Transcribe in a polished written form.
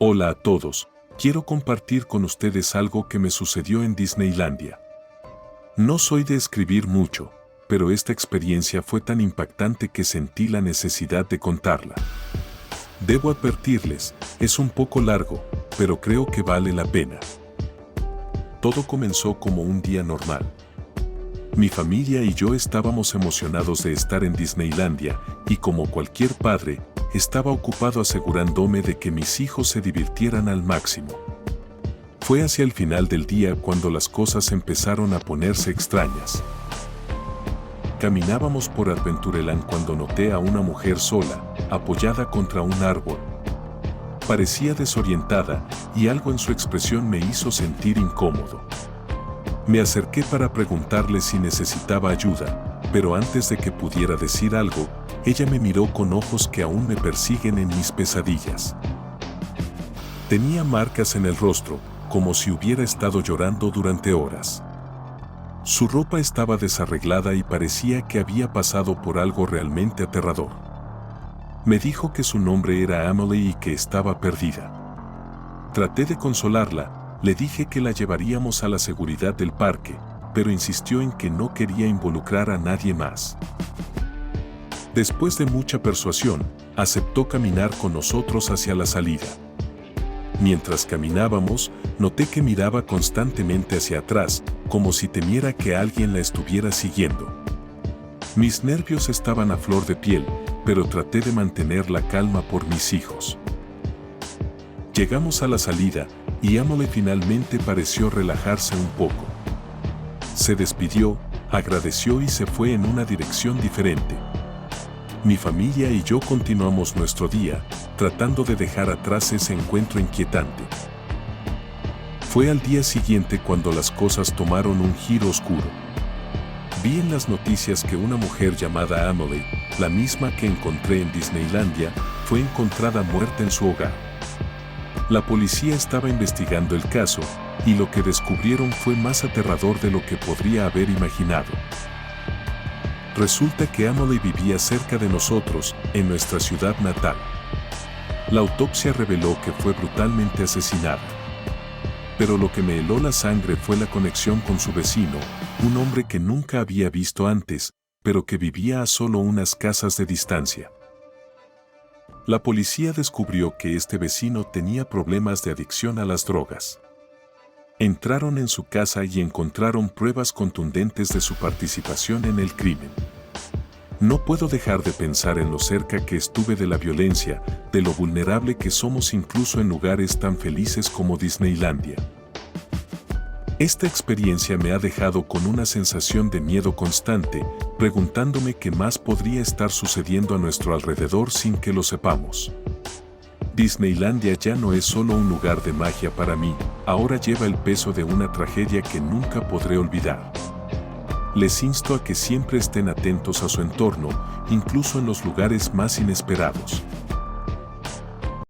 Hola a todos, quiero compartir con ustedes algo que me sucedió en Disneylandia. No soy de escribir mucho, pero esta experiencia fue tan impactante que sentí la necesidad de contarla. Debo advertirles, es un poco largo, pero creo que vale la pena. Todo comenzó como un día normal. Mi familia y yo estábamos emocionados de estar en Disneylandia y como cualquier padre, estaba ocupado asegurándome de que mis hijos se divirtieran al máximo. Fue hacia el final del día cuando las cosas empezaron a ponerse extrañas. Caminábamos por Adventureland cuando noté a una mujer sola, apoyada contra un árbol. Parecía desorientada y algo en su expresión me hizo sentir incómodo. Me acerqué para preguntarle si necesitaba ayuda, pero antes de que pudiera decir algo, ella me miró con ojos que aún me persiguen en mis pesadillas. Tenía marcas en el rostro, como si hubiera estado llorando durante horas. Su ropa estaba desarreglada y parecía que había pasado por algo realmente aterrador. Me dijo que su nombre era Amelie y que estaba perdida. Traté de consolarla, le dije que la llevaríamos a la seguridad del parque, pero insistió en que no quería involucrar a nadie más. Después de mucha persuasión, aceptó caminar con nosotros hacia la salida. Mientras caminábamos, noté que miraba constantemente hacia atrás, como si temiera que alguien la estuviera siguiendo. Mis nervios estaban a flor de piel, pero traté de mantener la calma por mis hijos. Llegamos a la salida, y Amelie finalmente pareció relajarse un poco. Se despidió, agradeció y se fue en una dirección diferente. Mi familia y yo continuamos nuestro día, tratando de dejar atrás ese encuentro inquietante. Fue al día siguiente cuando las cosas tomaron un giro oscuro. Vi en las noticias que una mujer llamada Amelie, la misma que encontré en Disneylandia, fue encontrada muerta en su hogar. La policía estaba investigando el caso, y lo que descubrieron fue más aterrador de lo que podría haber imaginado. Resulta que Amelie vivía cerca de nosotros, en nuestra ciudad natal. La autopsia reveló que fue brutalmente asesinada. Pero lo que me heló la sangre fue la conexión con su vecino, un hombre que nunca había visto antes, pero que vivía a solo unas casas de distancia. La policía descubrió que este vecino tenía problemas de adicción a las drogas. Entraron en su casa y encontraron pruebas contundentes de su participación en el crimen. No puedo dejar de pensar en lo cerca que estuve de la violencia, de lo vulnerable que somos incluso en lugares tan felices como Disneylandia. Esta experiencia me ha dejado con una sensación de miedo constante, preguntándome qué más podría estar sucediendo a nuestro alrededor sin que lo sepamos. Disneylandia ya no es solo un lugar de magia para mí, ahora lleva el peso de una tragedia que nunca podré olvidar. Les insto a que siempre estén atentos a su entorno, incluso en los lugares más inesperados.